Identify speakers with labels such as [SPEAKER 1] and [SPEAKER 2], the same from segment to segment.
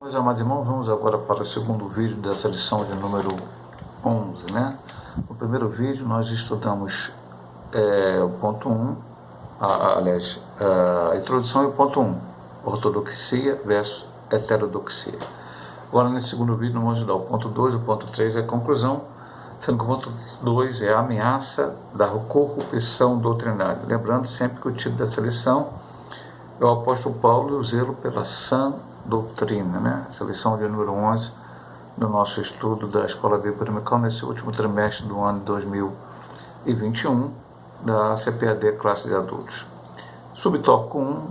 [SPEAKER 1] Meus amados irmãos, vamos agora para o segundo vídeo dessa lição de número 11, né? No primeiro vídeo nós estudamos o ponto 1, a introdução e o ponto 1, ortodoxia versus heterodoxia. Agora nesse segundo vídeo nós vamos estudar o ponto 2, o ponto 3 é a conclusão, sendo que o ponto 2 é a ameaça da corrupção doutrinária. Lembrando sempre que o título dessa lição é o apóstolo Paulo e o zelo pela sã doutrina, né? Essa lição de número 11 do nosso estudo da Escola Bíblica Dominical nesse último trimestre do ano de 2021 da CPAD Classe de Adultos. Subtópico 1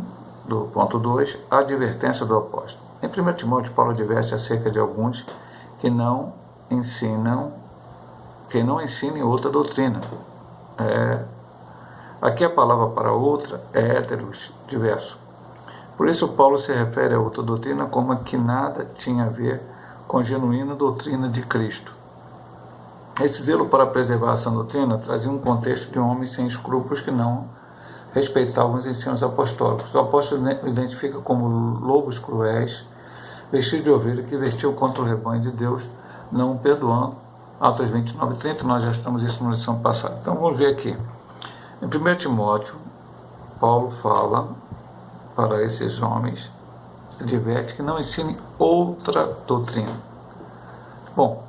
[SPEAKER 1] do ponto 2, a advertência do apóstolo. Em 1 Timóteo, Paulo adverte acerca de alguns que não ensinem outra doutrina. Aqui a palavra para outra é heteros, diverso. Por isso Paulo se refere a outra doutrina como a que nada tinha a ver com a genuína doutrina de Cristo. Esse zelo para preservar essa doutrina trazia um contexto de homens sem escrúpulos que não respeitavam os ensinos apostólicos. O apóstolo identifica como lobos cruéis, vestidos de ovelha, que vestiu contra o rebanho de Deus, não perdoando. Atos 29 e 30, nós já estamos isso na lição passada. Então vamos ver aqui. Em 1 Timóteo, Paulo fala para esses homens, adverte que não ensinem outra doutrina. Bom,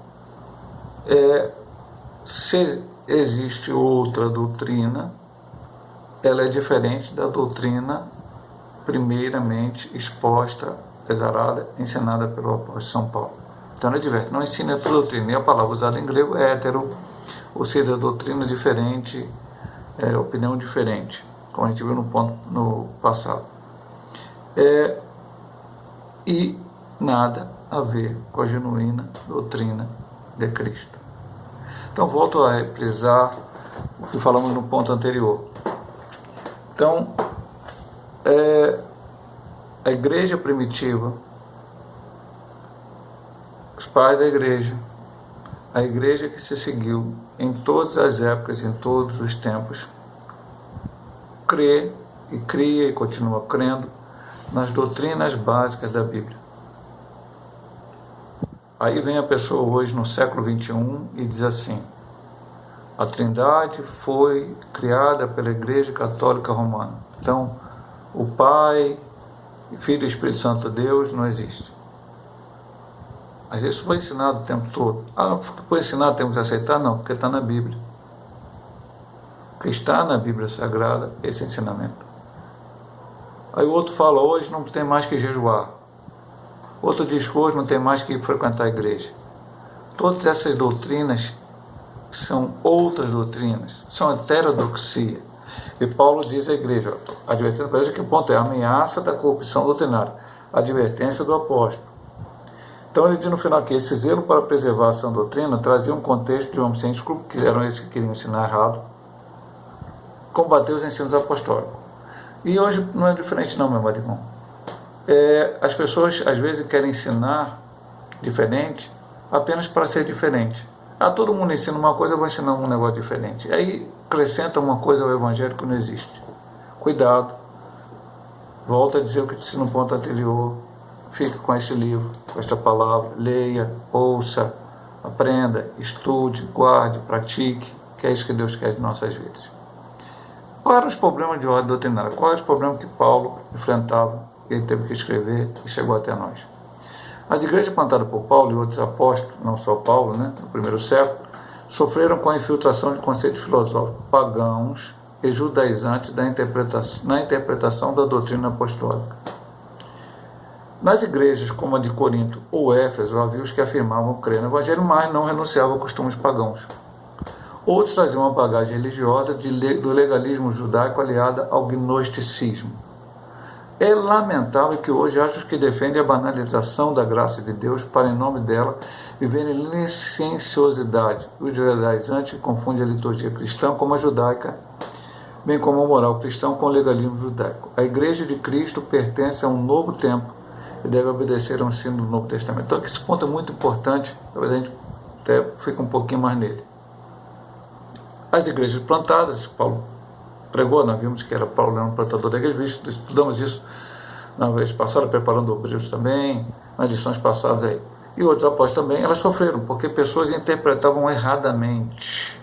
[SPEAKER 1] se existe outra doutrina, ela é diferente da doutrina primeiramente exposta, exarada, ensinada pelo apóstolo São Paulo. Então ele adverte, não ensine outra doutrina. E a palavra usada em grego é hétero, ou seja, doutrina diferente, opinião diferente, como a gente viu no passado. E nada a ver com a genuína doutrina de Cristo. Então volto a reprisar o que falamos no ponto anterior. Então, a igreja primitiva, os pais da igreja, a igreja que se seguiu em todas as épocas, em todos os tempos, crê e cria e continua crendo nas doutrinas básicas da Bíblia. Aí vem a pessoa hoje no século XXI e diz assim: a Trindade foi criada pela Igreja Católica Romana. Então, o Pai, Filho e Espírito Santo de Deus não existe. Mas isso foi ensinado o tempo todo. Não foi ensinado, temos que aceitar? Não, porque está na Bíblia. Porque está na Bíblia Sagrada esse ensinamento. Aí o outro fala, hoje não tem mais que jejuar. Outro diz que hoje não tem mais que frequentar a igreja. Todas essas doutrinas são outras doutrinas, são heterodoxia. E Paulo diz à igreja, advertendo para a igreja que o ponto é a ameaça da corrupção doutrinária, a advertência do apóstolo. Então ele diz no final que esse zelo para preservar a sã doutrina trazia um contexto de homens sem escrúpulos, que eram esses que queriam ensinar errado, combater os ensinos apostólicos. E hoje não é diferente não, meu amado irmão. As pessoas às vezes querem ensinar diferente apenas para ser diferente. Todo mundo ensina uma coisa, eu vou ensinar um negócio diferente. Aí acrescenta uma coisa ao evangelho que não existe. Cuidado. Volto a dizer o que disse no ponto anterior. Fique com este livro, com esta palavra. Leia, ouça, aprenda, estude, guarde, pratique, que é isso que Deus quer de nossas vidas. Quais eram os problemas de ordem doutrinária? Quais eram os problemas que Paulo enfrentava? Ele teve que escrever e chegou até nós. As igrejas plantadas por Paulo e outros apóstolos, não só Paulo, no primeiro século, sofreram com a infiltração de conceitos filosóficos pagãos e judaizantes na interpretação da doutrina apostólica. Nas igrejas como a de Corinto ou Éfeso, havia os que afirmavam crer no evangelho, mas não renunciavam a costumes pagãos. Outros traziam uma bagagem religiosa do legalismo judaico aliada ao gnosticismo. É lamentável que hoje haja os que defendem a banalização da graça de Deus para, em nome dela, viverem licenciosidade. Os judaizantes que confundem a liturgia cristã como a judaica, bem como a moral cristã com o legalismo judaico. A Igreja de Cristo pertence a um novo tempo e deve obedecer ao ensino do Novo Testamento. Então, esse ponto é muito importante, talvez a gente até fique um pouquinho mais nele. As igrejas plantadas, Paulo pregou, nós vimos que era Paulo, um plantador da igreja, estudamos isso na vez passada, preparando obreiros também, nas lições passadas aí. E outros apóstolos também, elas sofreram, porque pessoas interpretavam erradamente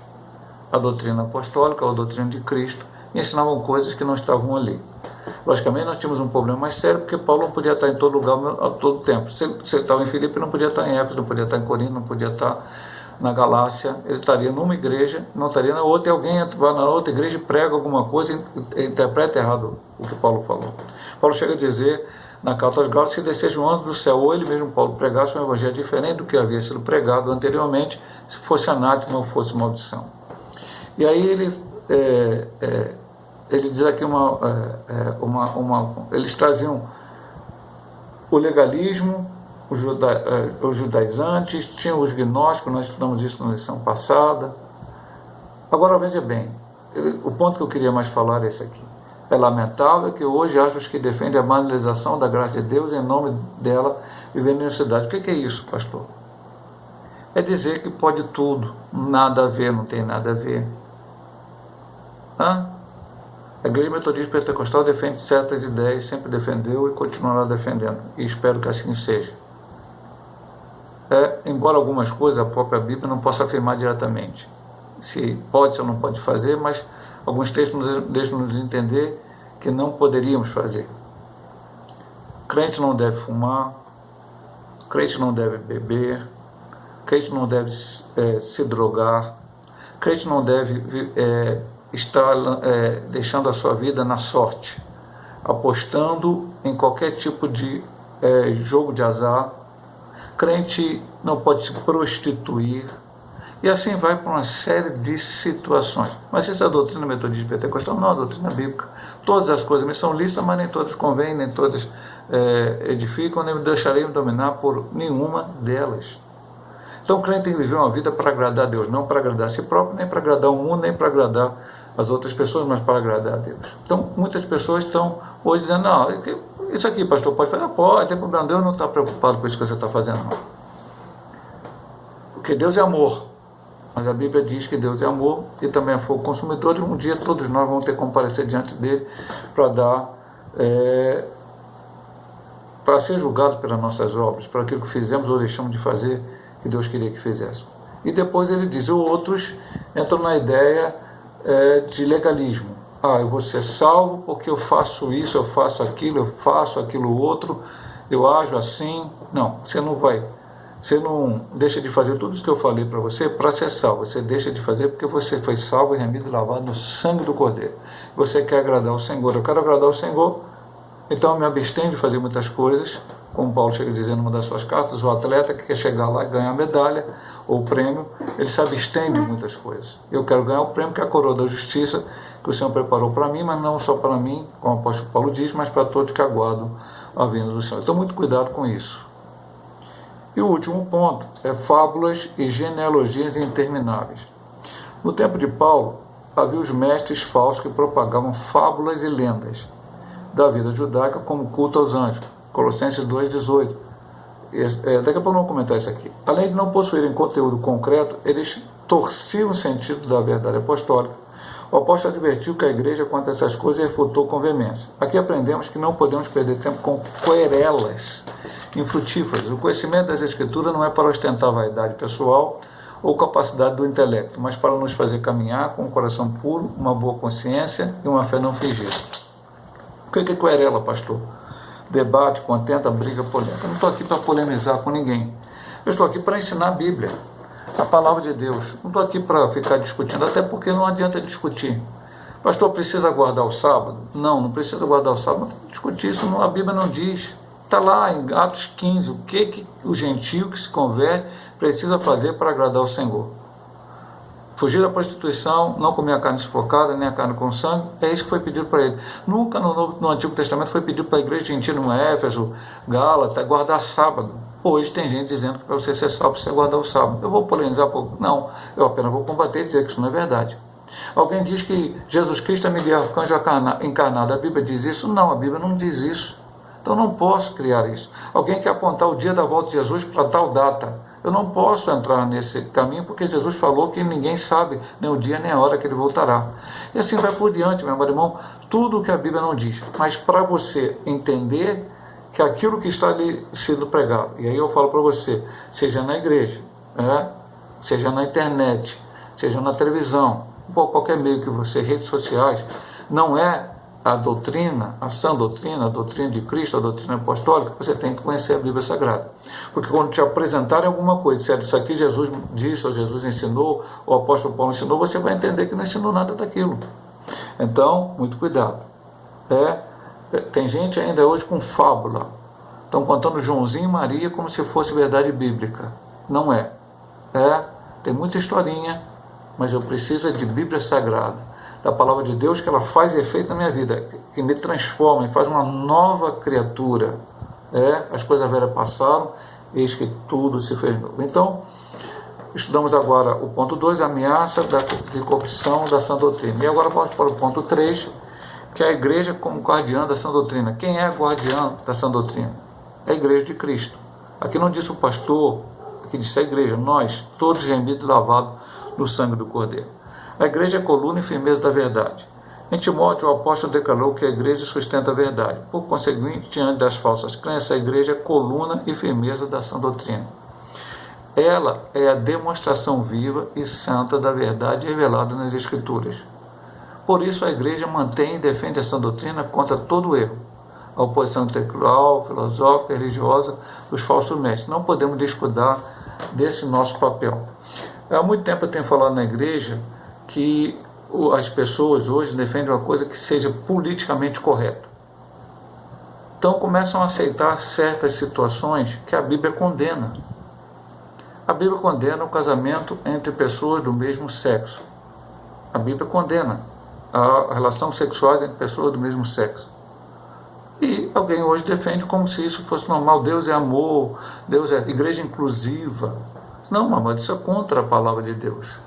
[SPEAKER 1] a doutrina apostólica ou a doutrina de Cristo e ensinavam coisas que não estavam ali. Logicamente, nós tínhamos um problema mais sério, porque Paulo não podia estar em todo lugar a todo tempo. Se ele estava em Filipe, não podia estar em Éfeso, não podia estar em Corinto, não podia estar na Galácia. Ele estaria numa igreja, não estaria na outra, e alguém vai na outra igreja e prega alguma coisa e interpreta errado o que Paulo falou. Paulo chega a dizer na carta aos Gálatas que desceja um anjo do céu, ou ele mesmo, Paulo, pregasse um evangelho diferente do que havia sido pregado anteriormente, se fosse anátema ou fosse maldição. E aí ele diz aqui eles traziam o legalismo, os judaizantes, tinham os gnósticos, nós estudamos isso na lição passada. Agora veja bem, o ponto que eu queria mais falar é esse aqui. É lamentável que hoje haja os que defendem a banalização da graça de Deus em nome dela vivendo em cidade. O que é isso, pastor? É dizer que pode tudo, nada a ver, não tem nada a ver. A Igreja Metodista Pentecostal defende certas ideias, sempre defendeu e continuará defendendo, e espero que assim seja. Embora algumas coisas a própria Bíblia não possa afirmar diretamente, se pode ou não pode fazer, mas alguns textos deixam-nos entender que não poderíamos fazer. Crente não deve fumar, crente não deve beber, crente não deve se drogar, crente não deve estar deixando a sua vida na sorte, apostando em qualquer tipo de jogo de azar. Crente não pode se prostituir, e assim vai para uma série de situações. Mas essa doutrina metodista pentecostal não é uma doutrina bíblica. Todas as coisas me são lícitas, mas nem todas convêm, nem todas edificam, nem me deixarei me dominar por nenhuma delas. Então o crente tem que viver uma vida para agradar a Deus, não para agradar a si próprio, nem para agradar o mundo, nem para agradar as outras pessoas, mas para agradar a Deus. Então muitas pessoas estão hoje dizendo, não, isso aqui, pastor, pode fazer? Pode, tem problema, Deus não está preocupado com isso que você está fazendo, não. Porque Deus é amor, mas a Bíblia diz que Deus é amor e também é fogo consumidor, e um dia todos nós vamos ter que comparecer diante dele para dar, para ser julgado pelas nossas obras, para aquilo que fizemos ou deixamos de fazer, que Deus queria que fizéssemos. E depois ele diz, outros entram na ideia de legalismo. Eu vou ser salvo porque eu faço isso, eu faço aquilo outro, eu ajo assim. Não, você não vai. Você não deixa de fazer tudo isso que eu falei para você para ser salvo. Você deixa de fazer porque você foi salvo e remido e lavado no sangue do Cordeiro. Você quer agradar o Senhor. Eu quero agradar o Senhor, então eu me abstenho de fazer muitas coisas. Como Paulo chega dizendo em uma das suas cartas, o atleta que quer chegar lá e ganhar a medalha ou o prêmio, ele se abstém de muitas coisas. Eu quero ganhar o prêmio, que é a coroa da justiça, que o Senhor preparou para mim, mas não só para mim, como o apóstolo Paulo diz, mas para todos que aguardam a vinda do Senhor. Então, muito cuidado com isso. E o último ponto é fábulas e genealogias intermináveis. No tempo de Paulo, havia os mestres falsos que propagavam fábulas e lendas da vida judaica como culto aos anjos. Colossenses 2,18. Daqui a pouco eu vou comentar isso aqui. Além de não possuírem conteúdo concreto, eles torciam o sentido da verdade apostólica. O apóstolo advertiu que a igreja quanto a essas coisas e refutou com veemência. Aqui aprendemos que não podemos perder tempo com querelas infrutíferas. O conhecimento das Escrituras não é para ostentar vaidade pessoal ou capacidade do intelecto, mas para nos fazer caminhar com um coração puro, uma boa consciência e uma fé não fingida. O que é querela, pastor? Debate, contenda, briga, polêmica. Eu não estou aqui para polemizar com ninguém. Eu estou aqui para ensinar a Bíblia, a palavra de Deus. Não estou aqui para ficar discutindo, até porque não adianta discutir. Pastor, precisa guardar o sábado? Não, não precisa guardar o sábado. Não tem que discutir isso, a Bíblia não diz. Está lá em Atos 15, o que o gentio que se converte precisa fazer para agradar o Senhor. Fugir da prostituição, não comer a carne sufocada, nem a carne com sangue, é isso que foi pedido para ele. Nunca no Antigo Testamento foi pedido para a igreja gentil, no Éfeso, Gálatas, guardar sábado. Hoje tem gente dizendo que para você ser salvo, precisa guardar o sábado. Eu vou polemizar pouco? Não, eu apenas vou combater e dizer que isso não é verdade. Alguém diz que Jesus Cristo é Miguel Arcanjo encarnado. A Bíblia diz isso? Não, a Bíblia não diz isso. Então não posso criar isso. Alguém quer apontar o dia da volta de Jesus para tal data. Eu não posso entrar nesse caminho porque Jesus falou que ninguém sabe nem o dia nem a hora que ele voltará. E assim vai por diante, meu irmão. Tudo o que a Bíblia não diz. Mas para você entender que aquilo que está ali sendo pregado, e aí eu falo para você, seja na igreja, seja na internet, seja na televisão, por qualquer meio que você, redes sociais, não é a doutrina, a sã doutrina, a doutrina de Cristo, a doutrina apostólica, você tem que conhecer a Bíblia Sagrada. Porque quando te apresentarem alguma coisa, se é isso aqui Jesus disse, ou Jesus ensinou, ou o apóstolo Paulo ensinou, você vai entender que não ensinou nada daquilo. Então, muito cuidado. Tem gente ainda hoje com fábula. Estão contando Joãozinho e Maria como se fosse verdade bíblica. Não é. Tem muita historinha, mas eu preciso de Bíblia Sagrada, da palavra de Deus, que ela faz efeito na minha vida, que me transforma, me faz uma nova criatura. As coisas velhas passaram, eis que tudo se fez novo. Então, estudamos agora o ponto 2, a ameaça de corrupção da sã doutrina. E agora vamos para o ponto 3, que é a igreja como guardiã da sã doutrina. Quem é guardiã da sã doutrina? É a igreja de Cristo. Aqui não disse o pastor, aqui disse a igreja, nós, todos remidos e lavados no sangue do Cordeiro. A igreja é coluna e firmeza da verdade. Em Timóteo, o apóstolo declarou que a igreja sustenta a verdade. Por conseguinte, diante das falsas crenças, a igreja é coluna e firmeza da sã doutrina. Ela é a demonstração viva e santa da verdade revelada nas Escrituras. Por isso, a igreja mantém e defende a sã doutrina contra todo erro. A oposição intelectual, filosófica e religiosa dos falsos mestres. Não podemos descuidar desse nosso papel. Há muito tempo eu tenho falado na igreja que as pessoas hoje defendem uma coisa que seja politicamente correta. Então começam a aceitar certas situações que a Bíblia condena. A Bíblia condena o casamento entre pessoas do mesmo sexo. A Bíblia condena a relação sexual entre pessoas do mesmo sexo. E alguém hoje defende como se isso fosse normal. Deus é amor, Deus é igreja inclusiva. Não, mas isso é contra a palavra de Deus.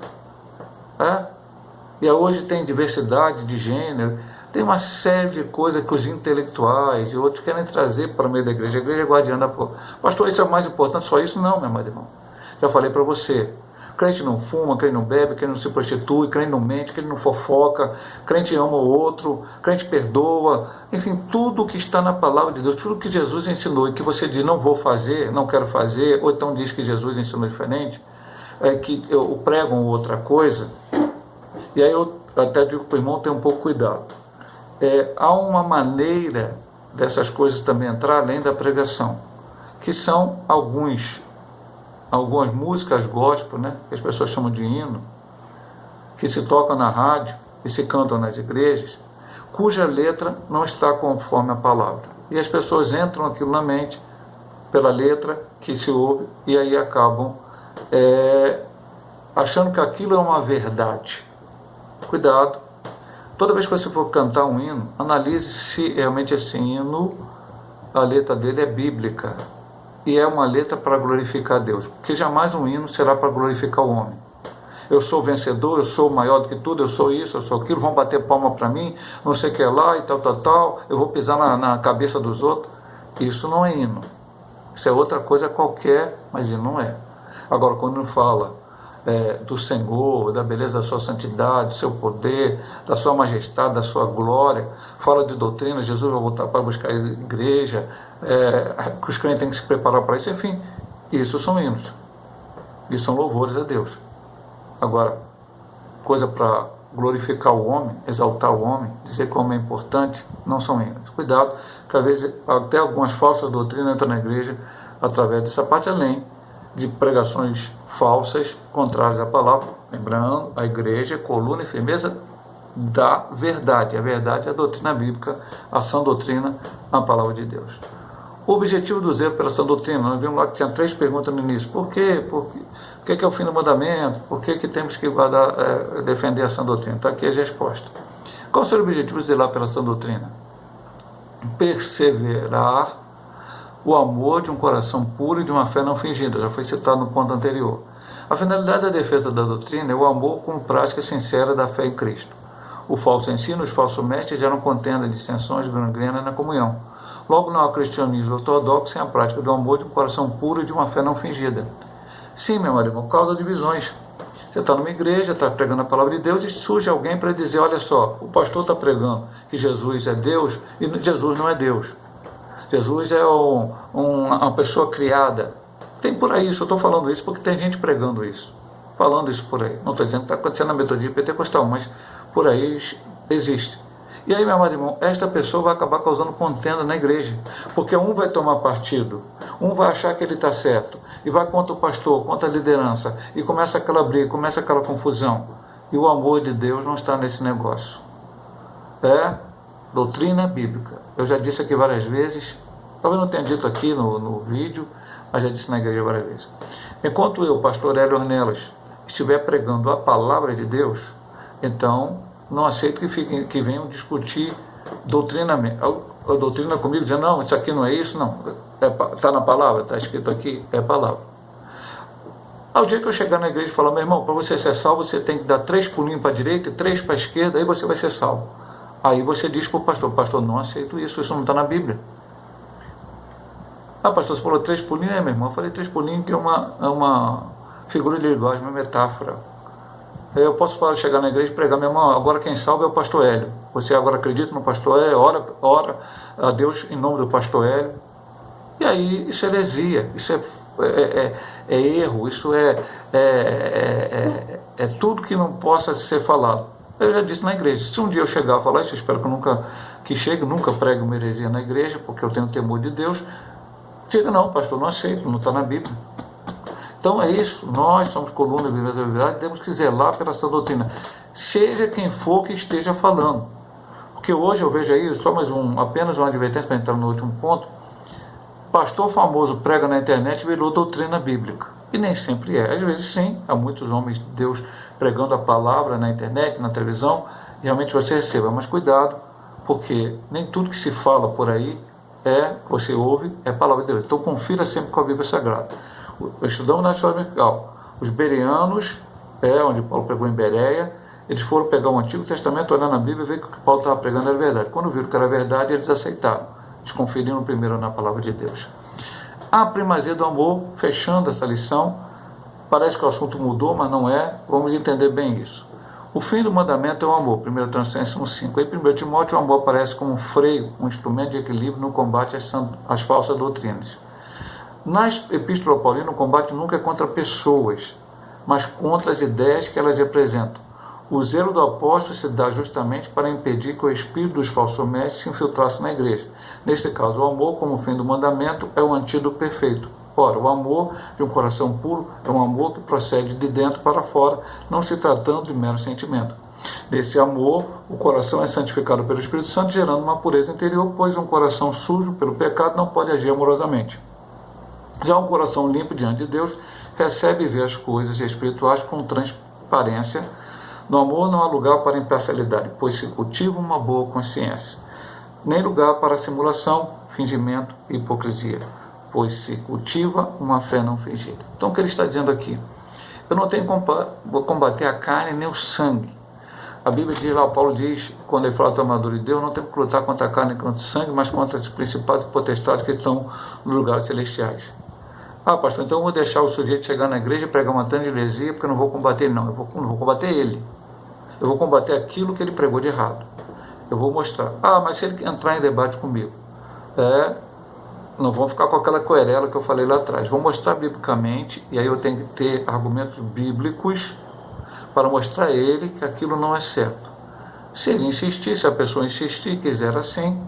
[SPEAKER 1] E hoje tem diversidade de gênero, tem uma série de coisas que os intelectuais e outros querem trazer para o meio da igreja. A igreja é guardiã da porra. Pastor, isso é o mais importante, só isso? Não, meu irmão. Já falei para você. Crente não fuma, crente não bebe, crente não se prostitui, crente não mente, crente não fofoca, crente ama o outro, crente perdoa. Enfim, tudo que está na palavra de Deus, tudo que Jesus ensinou e que você diz não vou fazer, não quero fazer, ou então diz que Jesus ensinou diferente, que eu prego outra coisa. E aí eu até digo para o irmão ter um pouco cuidado. Há uma maneira dessas coisas também entrar além da pregação, que são algumas músicas gospel, que as pessoas chamam de hino, que se tocam na rádio e se cantam nas igrejas, cuja letra não está conforme a palavra. E as pessoas entram aquilo na mente pela letra que se ouve e aí acabam achando que aquilo é uma verdade. Cuidado. Toda vez que você for cantar um hino, analise se realmente esse hino, a letra dele é bíblica. E é uma letra para glorificar Deus. Porque jamais um hino será para glorificar o homem. Eu sou vencedor, eu sou maior do que tudo, eu sou isso, eu sou aquilo, vão bater palma para mim, não sei o que é lá e tal, eu vou pisar na cabeça dos outros. Isso não é hino. Isso é outra coisa qualquer, mas hino não é. Agora, quando fala do Senhor, da beleza da sua santidade, do seu poder, da sua majestade, da sua glória, fala de doutrina, Jesus vai voltar para buscar a igreja, que os crentes têm que se preparar para isso, enfim, isso são hinos, isso são louvores a Deus. Agora, coisa para glorificar o homem, exaltar o homem, dizer que o homem é importante, não são hinos. Cuidado, que às vezes até algumas falsas doutrinas entram na igreja através dessa parte, além de pregações falsas, contrárias à palavra. Lembrando, a igreja é coluna e firmeza da verdade. A verdade é a doutrina bíblica, a sã doutrina, a palavra de Deus. O objetivo do zelo pela sã doutrina, nós vimos lá que tinha 3 perguntas no início. Por quê? Por que é o fim do mandamento? Por que temos que guardar, defender a sã doutrina? Está aqui as respostas. Qual seria o objetivo de zelar pela sã doutrina? Perseverar o amor de um coração puro e de uma fé não fingida, já foi citado no ponto anterior. A finalidade da defesa da doutrina é o amor como prática sincera da fé em Cristo. O falso ensino, os falsos mestres geram contenda, dissensões, gangrena na comunhão. Logo, não há cristianismo ortodoxo sem a prática do amor de um coração puro e de uma fé não fingida. Sim, meu irmão, causa divisões. Você está numa igreja, está pregando a palavra de Deus e surge alguém para dizer, olha só, o pastor está pregando que Jesus é Deus e Jesus não é Deus. Jesus é uma pessoa criada. Tem por aí isso, eu estou falando isso porque tem gente pregando isso, falando isso por aí. Não estou dizendo que está acontecendo na metodologia pentecostal, mas por aí existe. E aí, meu amado irmão, esta pessoa vai acabar causando contenda na igreja, porque um vai tomar partido, um vai achar que ele está certo, e vai contra o pastor, contra a liderança, e começa aquela briga, começa aquela confusão. E o amor de Deus não está nesse negócio. É doutrina bíblica. Eu já disse aqui várias vezes, talvez não tenha dito aqui no vídeo, mas já disse na igreja várias vezes. Enquanto eu, pastor Hélio Ornelas, estiver pregando a palavra de Deus, então não aceito que venham discutir a doutrina comigo, dizendo, não, isso aqui não é isso, não. Está na palavra, está escrito aqui, é palavra. Ao dia que eu chegar na igreja e falar, meu irmão, para você ser salvo, você tem que dar 3 pulinhos para a direita e 3 para a esquerda, aí você vai ser salvo. Aí você diz para o pastor, não aceito isso não está na Bíblia. Ah, pastor, você falou 3 pulinhos, meu irmão? Eu falei 3 pulinhos, que é uma figura de linguagem, uma metáfora. Eu posso chegar na igreja e pregar, meu irmão, agora quem salva é o pastor Hélio. Você agora acredita no pastor Hélio, ora a Deus em nome do pastor Hélio. E aí, isso é heresia, isso é erro, isso é tudo que não possa ser falado. Eu já disse na igreja, se um dia eu chegar a falar isso, eu espero que nunca pregue uma heresia na igreja, porque eu tenho temor de Deus, diga, não, pastor, não aceito, não está na Bíblia. Então é isso, nós somos coluna Viveza da Verdade, temos que zelar pela essa doutrina, seja quem for que esteja falando. Porque hoje eu vejo aí, apenas uma advertência para entrar no último ponto, pastor famoso prega na internet e virou doutrina bíblica. E nem sempre é. Às vezes sim, há muitos homens de Deus pregando a palavra na internet, na televisão, e realmente você receba. Mas cuidado, porque nem tudo que se fala por aí você ouve, é palavra de Deus. Então confira sempre com a Bíblia Sagrada. Estudamos na história vertical. Os bereanos, onde Paulo pregou em Bereia, eles foram pegar o Antigo Testamento, olhar na Bíblia e ver que o que Paulo estava pregando era verdade. Quando viram que era verdade, eles aceitaram. Eles conferiram primeiro na palavra de Deus. A primazia do amor, fechando essa lição, parece que o assunto mudou, mas não é. Vamos entender bem isso. O fim do mandamento é o amor, 1 Tessalonicenses 1,5. Aí 1 Timóteo, o amor aparece como um freio, um instrumento de equilíbrio no combate às falsas doutrinas. Na Epístola Paulina, o combate nunca é contra pessoas, mas contra as ideias que elas representam. O zelo do apóstolo se dá justamente para impedir que o espírito dos falsos mestres se infiltrasse na igreja. Nesse caso, o amor, como fim do mandamento, é o antídoto perfeito. Ora, o amor de um coração puro é um amor que procede de dentro para fora, não se tratando de mero sentimento. Nesse amor, o coração é santificado pelo Espírito Santo, gerando uma pureza interior, pois um coração sujo pelo pecado não pode agir amorosamente. Já um coração limpo diante de Deus recebe e vê as coisas espirituais com transparência. No amor não há lugar para imparcialidade, pois se cultiva uma boa consciência. Nem lugar para simulação, fingimento e hipocrisia, pois se cultiva uma fé não fingida. Então o que ele está dizendo aqui? Eu não tenho como combater a carne nem o sangue. A Bíblia diz lá, Paulo diz, quando ele fala da armadura de Deus, não temos que lutar contra a carne e contra o sangue, mas contra os principados e potestades que estão nos lugares celestiais. Ah, pastor, então eu vou deixar o sujeito chegar na igreja e pregar uma tanta heresia, porque eu não vou combater ele, não. Eu não vou combater ele. Eu vou combater aquilo que ele pregou de errado. Eu vou mostrar. Ah, mas se ele entrar em debate comigo, não vão ficar com aquela querela que eu falei lá atrás. Vou mostrar biblicamente, e aí eu tenho que ter argumentos bíblicos para mostrar a ele que aquilo não é certo. Se ele insistir, se a pessoa insistir, quiser assim,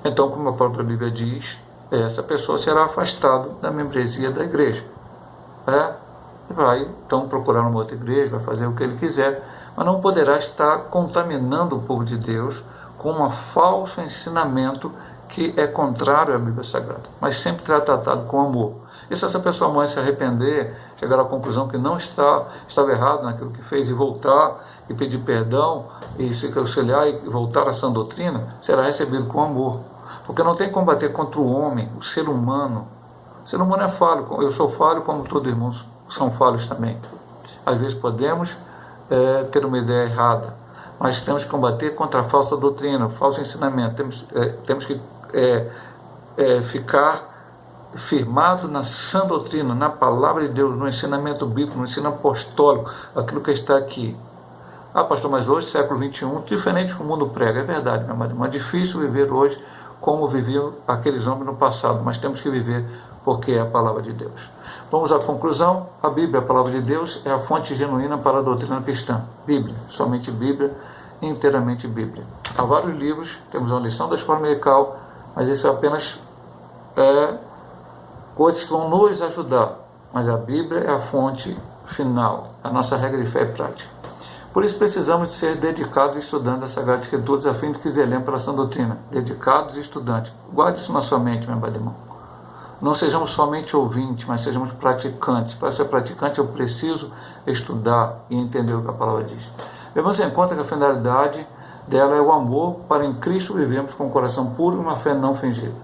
[SPEAKER 1] então, como a própria Bíblia diz, essa pessoa será afastada da membresia da igreja. Vai, então, procurar uma outra igreja, vai fazer o que ele quiser, mas não poderá estar contaminando o povo de Deus com um falso ensinamento que é contrário à Bíblia Sagrada, mas sempre será tratado com amor. E se essa pessoa amanhã se arrepender, chegar à conclusão que não estava errado naquilo que fez e voltar e pedir perdão e se auxiliar e voltar à sã doutrina, será recebido com amor. Porque não tem que combater contra o homem, o ser humano. O ser humano é falho, eu sou falho como todos os irmãos são falhos também. Às vezes podemos ter uma ideia errada, mas temos que combater contra a falsa doutrina, o falso ensinamento. Temos que ficar firmado na sã doutrina, na palavra de Deus, no ensinamento bíblico, no ensino apostólico, aquilo que está aqui. Ah, pastor, mas hoje, século XXI, diferente do que o mundo prega. É verdade, meu marido, mas é difícil viver hoje como viviam aqueles homens no passado, mas temos que viver porque é a palavra de Deus. Vamos à conclusão. A Bíblia, a palavra de Deus, é a fonte genuína para a doutrina cristã. Bíblia, somente Bíblia, inteiramente Bíblia. Há vários livros, temos uma lição da escola dominical, mas isso é apenas coisas que vão nos ajudar. Mas a Bíblia é a fonte final, a nossa regra de fé e prática. Por isso precisamos de ser dedicados estudantes das Sagradas Escrituras, a fim de que zelemos pela sã doutrina. Dedicados estudantes. Guarde isso na sua mente, meu irmão. Não sejamos somente ouvintes, mas sejamos praticantes. Para ser praticante, eu preciso estudar e entender o que a palavra diz. Levamos em conta que a finalidade dela é o amor para em Cristo vivemos com um coração puro e uma fé não fingida.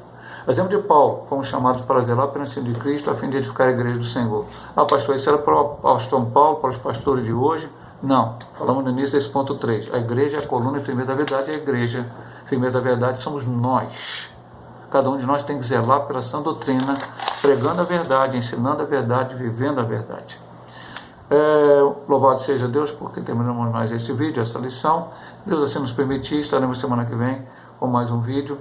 [SPEAKER 1] Exemplo de Paulo, fomos chamados para zelar pelo ensino de Cristo a fim de edificar a igreja do Senhor. Pastor, isso era para o apóstolo Paulo, para os pastores de hoje? Não, falamos no início desse ponto 3. A igreja é a coluna e firmeza da verdade, a igreja, firmeza da verdade, somos nós. Cada um de nós tem que zelar pela sã doutrina, pregando a verdade, ensinando a verdade, vivendo a verdade. Louvado seja Deus, porque terminamos mais esse vídeo, essa lição. Deus assim nos permitir, estaremos semana que vem com mais um vídeo,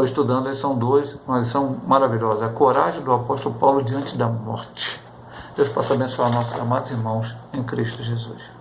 [SPEAKER 1] estudando a lição 2, uma lição maravilhosa, a coragem do apóstolo Paulo diante da morte. Deus possa abençoar nossos amados irmãos em Cristo Jesus.